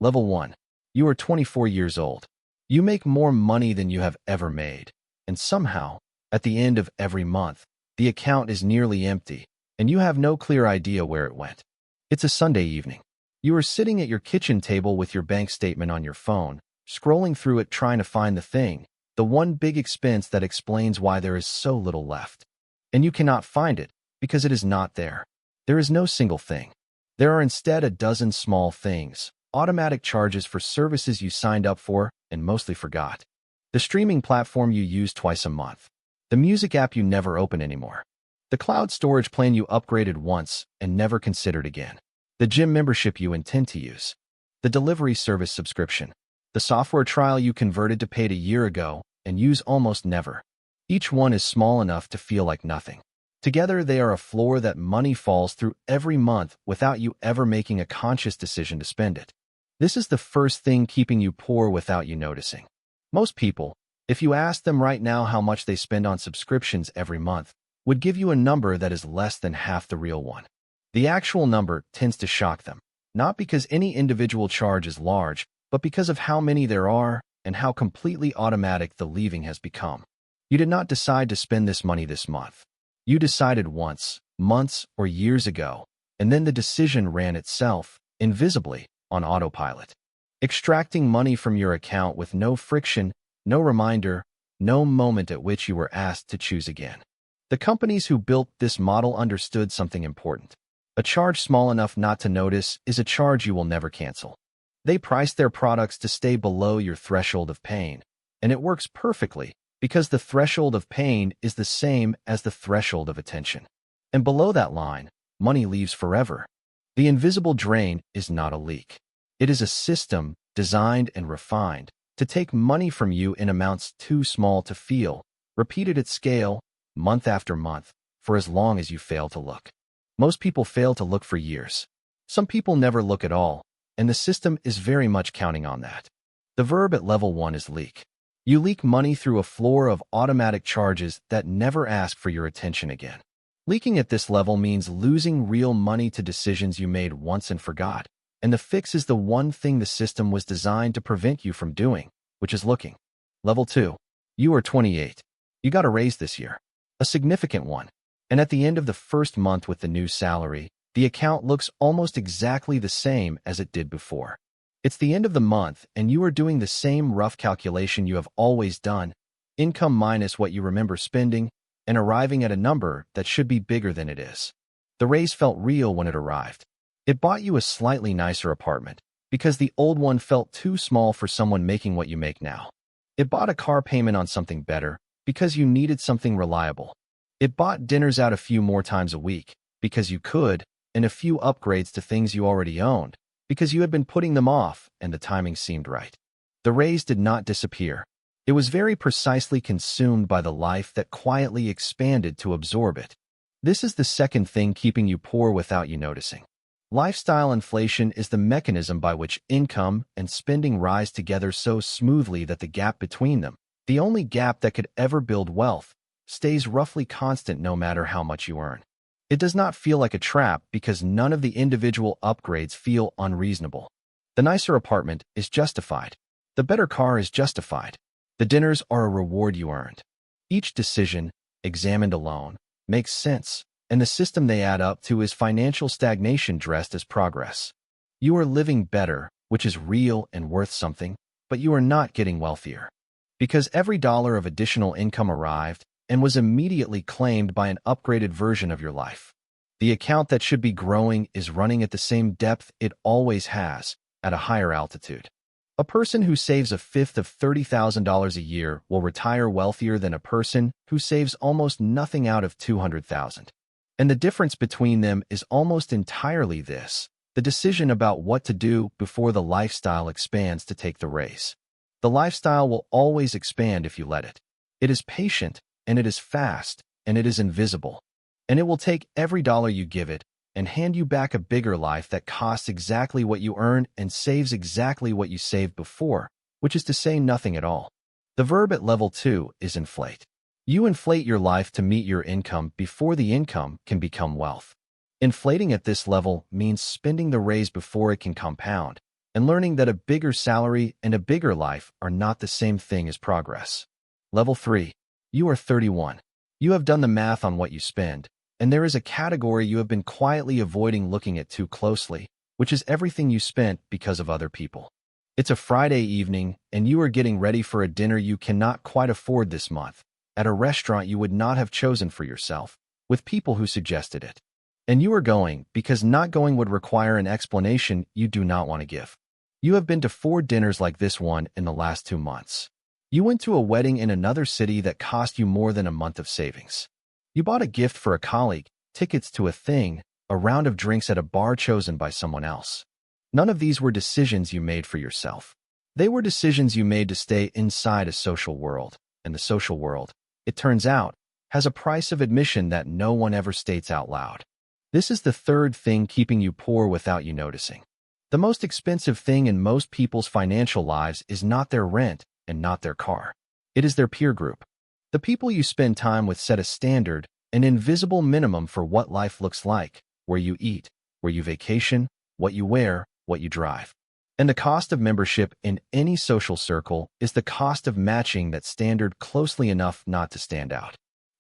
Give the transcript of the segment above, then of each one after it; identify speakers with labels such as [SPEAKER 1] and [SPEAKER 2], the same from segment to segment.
[SPEAKER 1] Level 1. You are 24 years old. You make more money than you have ever made. And somehow, at the end of every month, the account is nearly empty, and you have no clear idea where it went. It's a Sunday evening. You are sitting at your kitchen table with your bank statement on your phone, scrolling through it trying to find the one big expense that explains why there is so little left. And you cannot find it because it is not there. There is no single thing. There are instead a dozen small things, automatic charges for services you signed up for and mostly forgot. The streaming platform you use twice a month. The music app you never open anymore. The cloud storage plan you upgraded once and never considered again. The gym membership you intend to use. The delivery service subscription. The software trial you converted to paid a year ago and use almost never. Each one is small enough to feel like nothing. Together, they are a floor that money falls through every month without you ever making a conscious decision to spend it. This is the first thing keeping you poor without you noticing. Most people, if you ask them right now how much they spend on subscriptions every month, would give you a number that is less than half the real one. The actual number tends to shock them, not because any individual charge is large, but because of how many there are and how completely automatic the leaving has become. You did not decide to spend this money this month. You decided once, months, or years ago, and then the decision ran itself, invisibly, on autopilot. Extracting money from your account with no friction, no reminder, no moment at which you were asked to choose again. The companies who built this model understood something important. A charge small enough not to notice is a charge you will never cancel. They priced their products to stay below your threshold of pain, and it works perfectly because the threshold of pain is the same as the threshold of attention. And below that line, money leaves forever. The invisible drain is not a leak. It is a system designed and refined to take money from you in amounts too small to feel, repeated at scale, month after month, for as long as you fail to look. Most people fail to look for years. Some people never look at all, and the system is very much counting on that. The verb at level 1 is leak. You leak money through a floor of automatic charges that never ask for your attention again. Leaking at this level means losing real money to decisions you made once and forgot, and the fix is the one thing the system was designed to prevent you from doing, which is looking. Level 2. You are 28. You got a raise this year. A significant one. And at the end of the first month with the new salary, the account looks almost exactly the same as it did before. It's the end of the month, and you are doing the same rough calculation you have always done, income minus what you remember spending, and arriving at a number that should be bigger than it is. The raise felt real when it arrived. It bought you a slightly nicer apartment, because the old one felt too small for someone making what you make now. It bought a car payment on something better, because you needed something reliable. It bought dinners out a few more times a week, because you could, and a few upgrades to things you already owned, because you had been putting them off and the timing seemed right. The raise did not disappear. It was very precisely consumed by the life that quietly expanded to absorb it. This is the second thing keeping you poor without you noticing. Lifestyle inflation is the mechanism by which income and spending rise together so smoothly that the gap between them, the only gap that could ever build wealth, stays roughly constant no matter how much you earn. It does not feel like a trap because none of the individual upgrades feel unreasonable. The nicer apartment is justified. The better car is justified. The dinners are a reward you earned. Each decision, examined alone, makes sense, and the system they add up to is financial stagnation dressed as progress. You are living better, which is real and worth something, but you are not getting wealthier. Because every dollar of additional income arrived and was immediately claimed by an upgraded version of your life. The account that should be growing is running at the same depth it always has, at a higher altitude. A person who saves a fifth of $30,000 a year will retire wealthier than a person who saves almost nothing out of $200,000. And the difference between them is almost entirely this: the decision about what to do before the lifestyle expands to take the race. The lifestyle will always expand if you let it. It is patient, and it is fast, and it is invisible. And it will take every dollar you give it and hand you back a bigger life that costs exactly what you earn and saves exactly what you saved before, which is to say nothing at all. The verb at level 2 is inflate. You inflate your life to meet your income before the income can become wealth. Inflating at this level means spending the raise before it can compound, and learning that a bigger salary and a bigger life are not the same thing as progress. Level 3. You are 31. You have done the math on what you spend, and there is a category you have been quietly avoiding looking at too closely, which is everything you spent because of other people. It's a Friday evening, and you are getting ready for a dinner you cannot quite afford this month, at a restaurant you would not have chosen for yourself, with people who suggested it. And you are going because not going would require an explanation you do not want to give. You have been to 4 dinners like this one in the last 2 months. You went to a wedding in another city that cost you more than a month of savings. You bought a gift for a colleague, tickets to a thing, a round of drinks at a bar chosen by someone else. None of these were decisions you made for yourself. They were decisions you made to stay inside a social world, and the social world, it turns out, has a price of admission that no one ever states out loud. This is the third thing keeping you poor without you noticing. The most expensive thing in most people's financial lives is not their rent and not their car. It is their peer group. The people you spend time with set a standard, an invisible minimum for what life looks like, where you eat, where you vacation, what you wear, what you drive. And the cost of membership in any social circle is the cost of matching that standard closely enough not to stand out.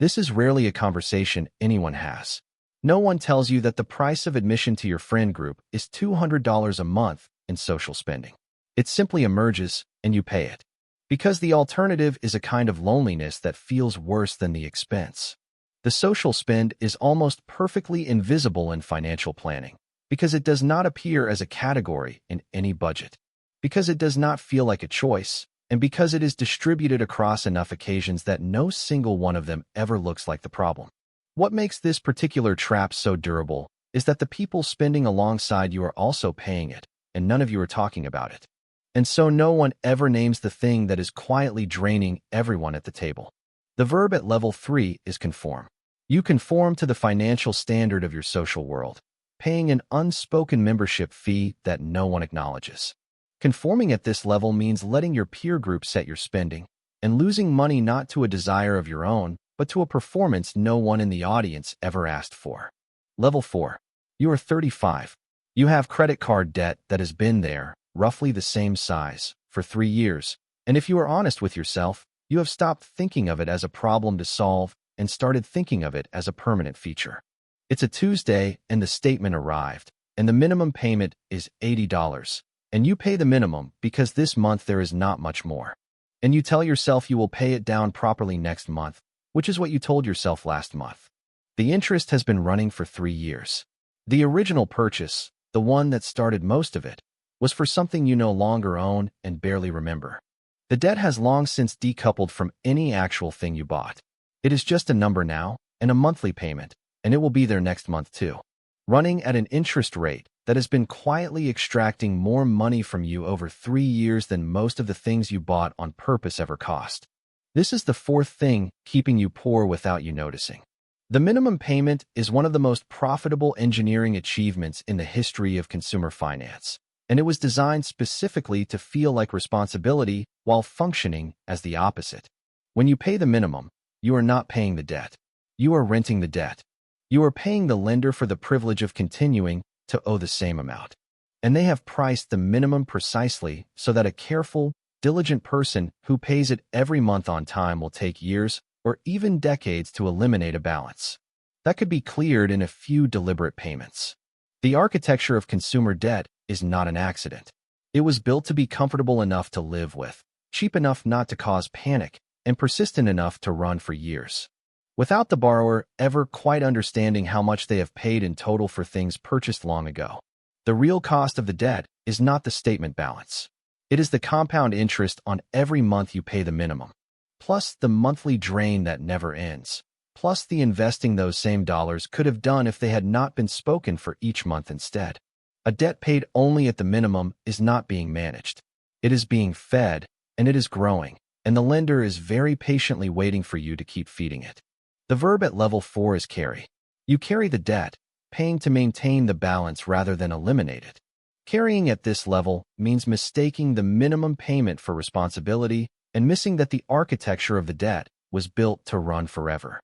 [SPEAKER 1] This is rarely a conversation anyone has. No one tells you that the price of admission to your friend group is $200 a month in social spending. It simply emerges, and you pay it. Because the alternative is a kind of loneliness that feels worse than the expense. The social spend is almost perfectly invisible in financial planning, because it does not appear as a category in any budget, because it does not feel like a choice, and because it is distributed across enough occasions that no single one of them ever looks like the problem. What makes this particular trap so durable is that the people spending alongside you are also paying it, and none of you are talking about it. And so no one ever names the thing that is quietly draining everyone at the table. The verb at level 3 is conform. You conform to the financial standard of your social world, paying an unspoken membership fee that no one acknowledges. Conforming at this level means letting your peer group set your spending, and losing money not to a desire of your own, but to a performance no one in the audience ever asked for. Level 4. You are 35. You have credit card debt that has been there, roughly the same size, for 3 years, and if you are honest with yourself, you have stopped thinking of it as a problem to solve and started thinking of it as a permanent feature. It's a Tuesday, and the statement arrived, and the minimum payment is $80, and you pay the minimum because this month there is not much more. And you tell yourself you will pay it down properly next month, which is what you told yourself last month. The interest has been running for 3 years. The original purchase, the one that started most of it, was for something you no longer own and barely remember. The debt has long since decoupled from any actual thing you bought. It is just a number now, and a monthly payment, and it will be there next month too. Running at an interest rate that has been quietly extracting more money from you over 3 years than most of the things you bought on purpose ever cost. This is the fourth thing keeping you poor without you noticing. The minimum payment is one of the most profitable engineering achievements in the history of consumer finance, and it was designed specifically to feel like responsibility while functioning as the opposite. When you pay the minimum, you are not paying the debt. You are renting the debt. You are paying the lender for the privilege of continuing to owe the same amount. And they have priced the minimum precisely so that a careful, diligent person who pays it every month on time will take years or even decades to eliminate a balance that could be cleared in a few deliberate payments. The architecture of consumer debt is not an accident. It was built to be comfortable enough to live with, cheap enough not to cause panic, and persistent enough to run for years, without the borrower ever quite understanding how much they have paid in total for things purchased long ago. The real cost of the debt is not the statement balance. It is the compound interest on every month you pay the minimum, plus the monthly drain that never ends, plus the investing those same dollars could have done if they had not been spoken for each month instead. A debt paid only at the minimum is not being managed. It is being fed, and it is growing, and the lender is very patiently waiting for you to keep feeding it. The verb at level 4 is carry. You carry the debt, paying to maintain the balance rather than eliminate it. Carrying at this level means mistaking the minimum payment for responsibility and missing that the architecture of the debt was built to run forever.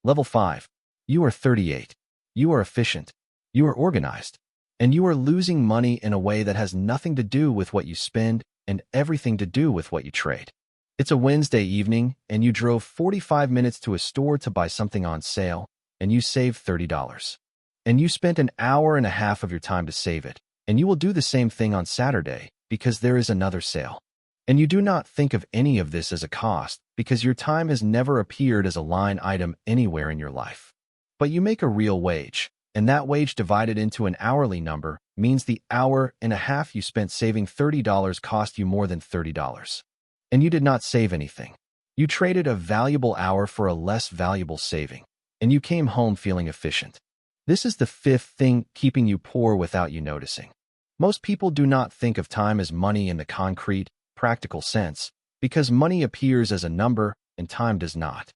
[SPEAKER 1] Level 5. You are 38. You are efficient. You are organized. And you are losing money in a way that has nothing to do with what you spend and everything to do with what you trade. It's a Wednesday evening, and you drove 45 minutes to a store to buy something on sale, and you saved $30. And you spent an hour and a half of your time to save it, and you will do the same thing on Saturday because there is another sale. And you do not think of any of this as a cost because your time has never appeared as a line item anywhere in your life. But you make a real wage, and that wage divided into an hourly number means the hour and a half you spent saving $30 cost you more than $30. And you did not save anything. You traded a valuable hour for a less valuable saving, and you came home feeling efficient. This is the fifth thing keeping you poor without you noticing. Most people do not think of time as money in the concrete, practical sense, because money appears as a number and time does not.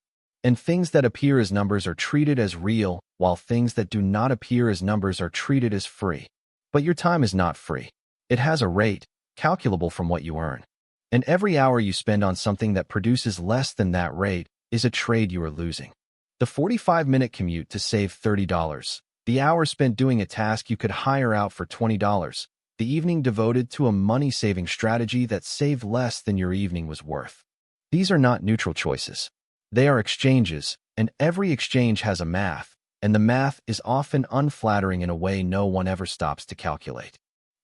[SPEAKER 1] And things that appear as numbers are treated as real, while things that do not appear as numbers are treated as free. But your time is not free. It has a rate, calculable from what you earn. And every hour you spend on something that produces less than that rate is a trade you are losing. The 45-minute commute to save $30, the hour spent doing a task you could hire out for $20, the evening devoted to a money-saving strategy that saved less than your evening was worth. These are not neutral choices. They are exchanges, and every exchange has a math, and the math is often unflattering in a way no one ever stops to calculate.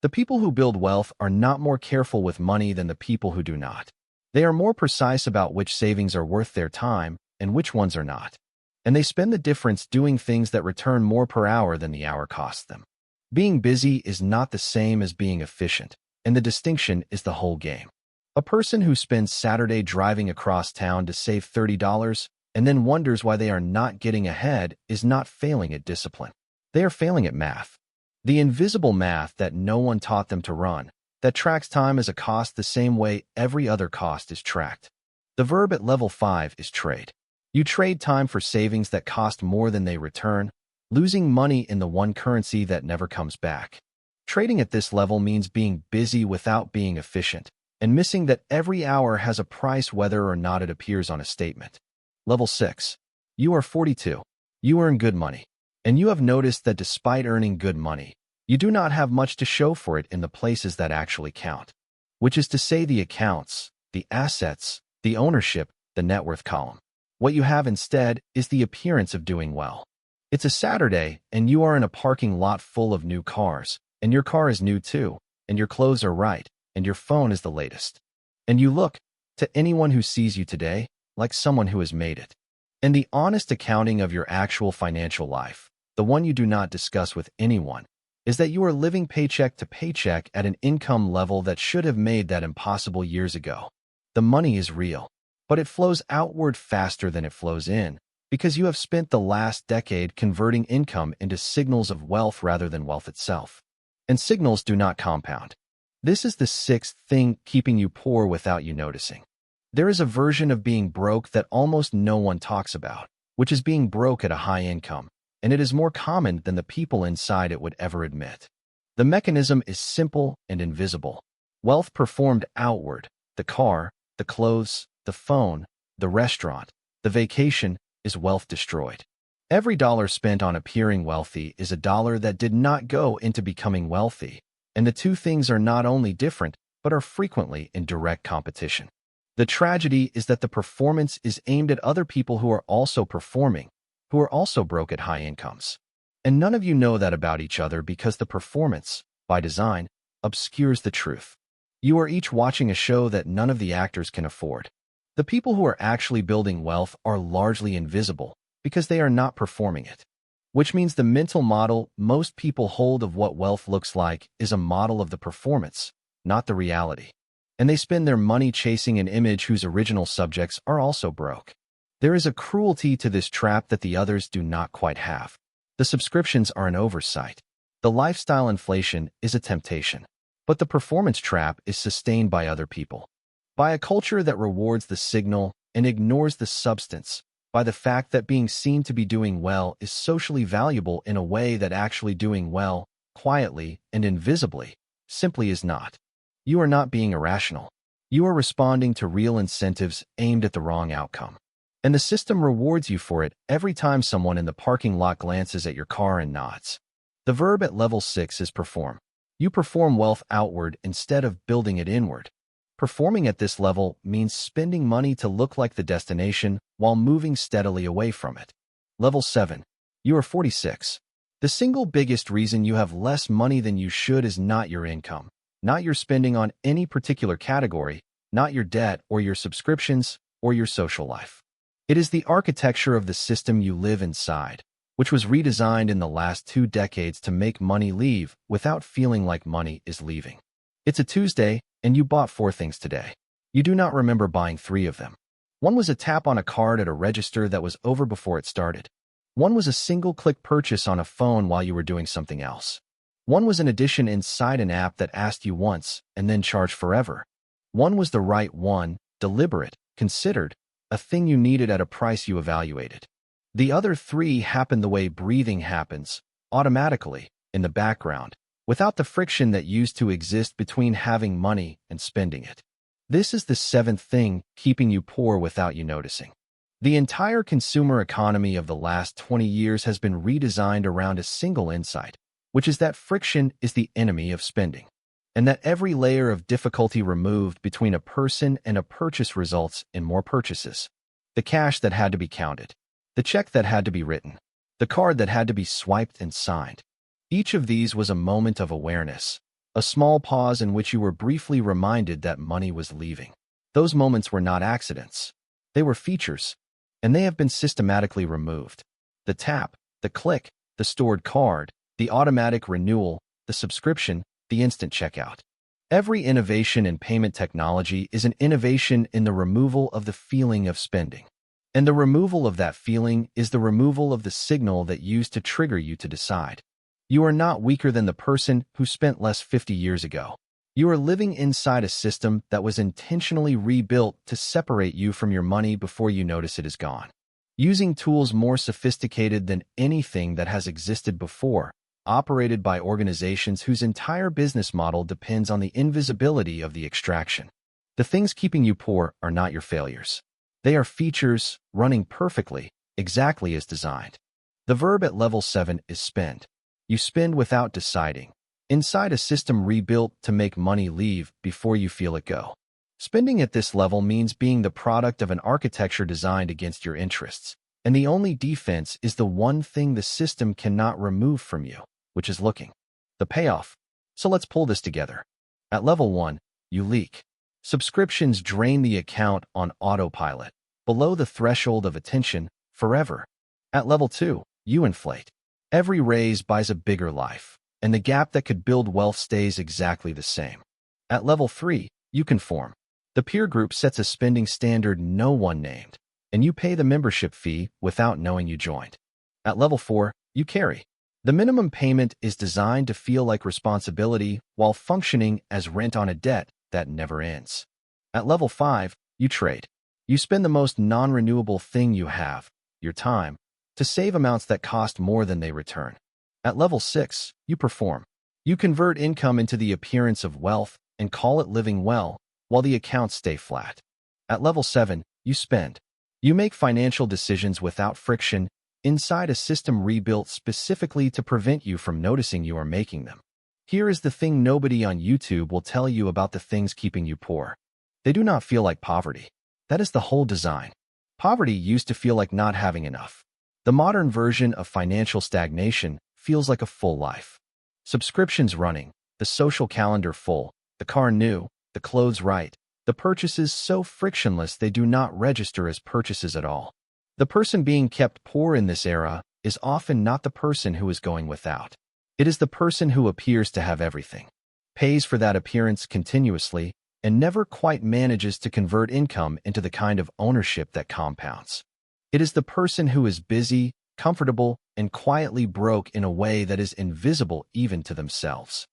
[SPEAKER 1] The people who build wealth are not more careful with money than the people who do not. They are more precise about which savings are worth their time and which ones are not. And they spend the difference doing things that return more per hour than the hour costs them. Being busy is not the same as being efficient, and the distinction is the whole game. A person who spends Saturday driving across town to save $30 and then wonders why they are not getting ahead is not failing at discipline. They are failing at math. The invisible math that no one taught them to run, that tracks time as a cost the same way every other cost is tracked. The verb at level 5 is trade. You trade time for savings that cost more than they return, losing money in the one currency that never comes back. Trading at this level means being busy without being efficient, and missing that every hour has a price whether or not it appears on a statement. Level 6. You are 42. You earn good money. And you have noticed that despite earning good money, you do not have much to show for it in the places that actually count, which is to say the accounts, the assets, the ownership, the net worth column. What you have instead is the appearance of doing well. It's a Saturday, and you are in a parking lot full of new cars, and your car is new too, and your clothes are right, and your phone is the latest. And you look, to anyone who sees you today, like someone who has made it. And the honest accounting of your actual financial life, the one you do not discuss with anyone, is that you are living paycheck to paycheck at an income level that should have made that impossible years ago. The money is real, but it flows outward faster than it flows in, because you have spent the last decade converting income into signals of wealth rather than wealth itself. And signals do not compound. This is the sixth thing keeping you poor without you noticing. There is a version of being broke that almost no one talks about, which is being broke at a high income, and it is more common than the people inside it would ever admit. The mechanism is simple and invisible. Wealth performed outward, the car, the clothes, the phone, the restaurant, the vacation, is wealth destroyed. Every dollar spent on appearing wealthy is a dollar that did not go into becoming wealthy, and the two things are not only different, but are frequently in direct competition. The tragedy is that the performance is aimed at other people who are also performing, who are also broke at high incomes. And none of you know that about each other because the performance, by design, obscures the truth. You are each watching a show that none of the actors can afford. The people who are actually building wealth are largely invisible because they are not performing it. Which means the mental model most people hold of what wealth looks like is a model of the performance, not the reality. And they spend their money chasing an image whose original subjects are also broke. There is a cruelty to this trap that the others do not quite have. The subscriptions are an oversight. The lifestyle inflation is a temptation. But the performance trap is sustained by other people. By a culture that rewards the signal and ignores the substance. By the fact that being seen to be doing well is socially valuable in a way that actually doing well, quietly and invisibly, simply is not. You are not being irrational. You are responding to real incentives aimed at the wrong outcome. And the system rewards you for it every time someone in the parking lot glances at your car and nods. The verb at level 6 is perform. You perform wealth outward instead of building it inward. Performing at this level means spending money to look like the destination while moving steadily away from it. Level 7. You are 46. The single biggest reason you have less money than you should is not your income, not your spending on any particular category, not your debt or your subscriptions or your social life. It is the architecture of the system you live inside, which was redesigned in the last 2 decades to make money leave without feeling like money is leaving. It's a Tuesday, and you bought 4 things today. You do not remember buying 3 of them. One was a tap on a card at a register that was over before it started. One was a single-click purchase on a phone while you were doing something else. One was an addition inside an app that asked you once and then charged forever. One was the right one, deliberate, considered, a thing you needed at a price you evaluated. The other 3 happened the way breathing happens, automatically, in the background, without the friction that used to exist between having money and spending it. This is the 7th thing keeping you poor without you noticing. The entire consumer economy of the last 20 years has been redesigned around a single insight, which is that friction is the enemy of spending, and that every layer of difficulty removed between a person and a purchase results in more purchases. The cash that had to be counted, the check that had to be written, the card that had to be swiped and signed. Each of these was a moment of awareness, a small pause in which you were briefly reminded that money was leaving. Those moments were not accidents. They were features, and they have been systematically removed. The tap, the click, the stored card, the automatic renewal, the subscription, the instant checkout. Every innovation in payment technology is an innovation in the removal of the feeling of spending. And the removal of that feeling is the removal of the signal that used to trigger you to decide. You are not weaker than the person who spent less 50 years ago. You are living inside a system that was intentionally rebuilt to separate you from your money before you notice it is gone. Using tools more sophisticated than anything that has existed before, operated by organizations whose entire business model depends on the invisibility of the extraction. The things keeping you poor are not your failures. They are features running perfectly, exactly as designed. The verb at level 7 is spend. You spend without deciding, inside a system rebuilt to make money leave before you feel it go. Spending at this level means being the product of an architecture designed against your interests, and the only defense is the one thing the system cannot remove from you, which is looking. The payoff. So let's pull this together. At level 1, you leak. Subscriptions drain the account on autopilot, below the threshold of attention, forever. At level 2, you inflate. Every raise buys a bigger life, and the gap that could build wealth stays exactly the same. At level 3, you conform. The peer group sets a spending standard no one named, and you pay the membership fee without knowing you joined. At level 4, you carry. The minimum payment is designed to feel like responsibility while functioning as rent on a debt that never ends. At level 5, you trade. You spend the most non-renewable thing you have, your time, to save amounts that cost more than they return. At level 6, you perform. You convert income into the appearance of wealth and call it living well, while the accounts stay flat. At level 7, you spend. You make financial decisions without friction, inside a system rebuilt specifically to prevent you from noticing you are making them. Here is the thing nobody on YouTube will tell you about the things keeping you poor. They do not feel like poverty. That is the whole design. Poverty used to feel like not having enough. The modern version of financial stagnation feels like a full life. Subscriptions running, the social calendar full, the car new, the clothes right, the purchases so frictionless they do not register as purchases at all. The person being kept poor in this era is often not the person who is going without. It is the person who appears to have everything, pays for that appearance continuously, and never quite manages to convert income into the kind of ownership that compounds. It is the person who is busy, comfortable, and quietly broke in a way that is invisible even to themselves.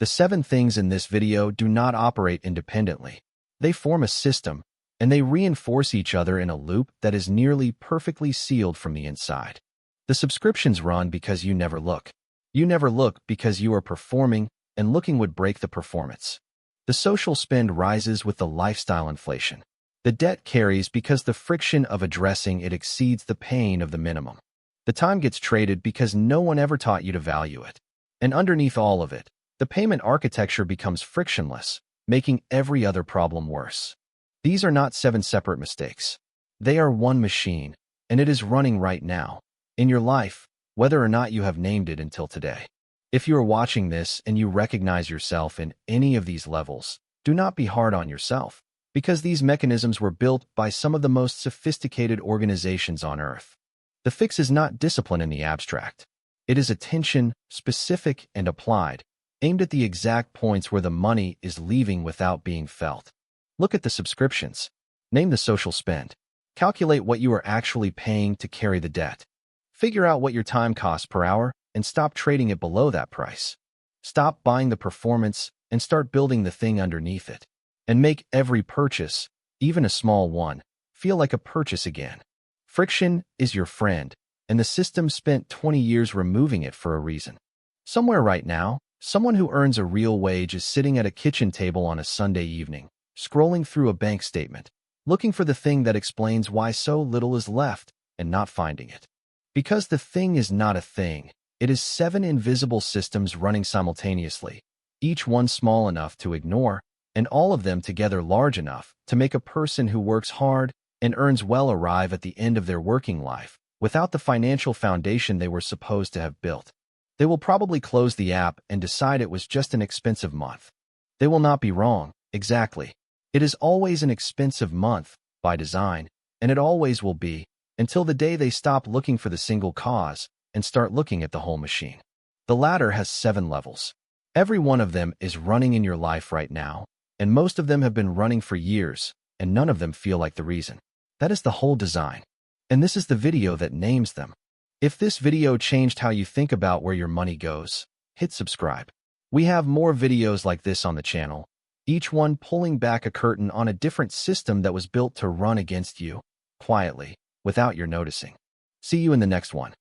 [SPEAKER 1] The 7 things in this video do not operate independently. They form a system, and they reinforce each other in a loop that is nearly perfectly sealed from the inside. The subscriptions run because you never look. You never look because you are performing, and looking would break the performance. The social spend rises with the lifestyle inflation. The debt carries because the friction of addressing it exceeds the pain of the minimum. The time gets traded because no one ever taught you to value it. And underneath all of it, the payment architecture becomes frictionless, making every other problem worse. These are not 7 separate mistakes. They are one machine, and it is running right now, in your life, whether or not you have named it until today. If you are watching this and you recognize yourself in any of these levels, do not be hard on yourself, because these mechanisms were built by some of the most sophisticated organizations on Earth. The fix is not discipline in the abstract. It is attention, specific and applied, aimed at the exact points where the money is leaving without being felt. Look at the subscriptions. Name the social spend. Calculate what you are actually paying to carry the debt. Figure out what your time costs per hour and stop trading it below that price. Stop buying the performance and start building the thing underneath it. And make every purchase, even a small one, feel like a purchase again. Friction is your friend, and the system spent 20 years removing it for a reason. Somewhere right now, someone who earns a real wage is sitting at a kitchen table on a Sunday evening, scrolling through a bank statement, looking for the thing that explains why so little is left, and not finding it. Because the thing is not a thing, it is 7 invisible systems running simultaneously, each one small enough to ignore, and all of them together large enough to make a person who works hard and earns well arrive at the end of their working life without the financial foundation they were supposed to have built. They will probably close the app and decide it was just an expensive month. They will not be wrong, exactly. It is always an expensive month, by design, and it always will be, until the day they stop looking for the single cause and start looking at the whole machine. The ladder has 7 levels. Every one of them is running in your life right now, and most of them have been running for years, and none of them feel like the reason. That is the whole design. And this is the video that names them. If this video changed how you think about where your money goes, hit subscribe. We have more videos like this on the channel, each one pulling back a curtain on a different system that was built to run against you, quietly, without your noticing. See you in the next one.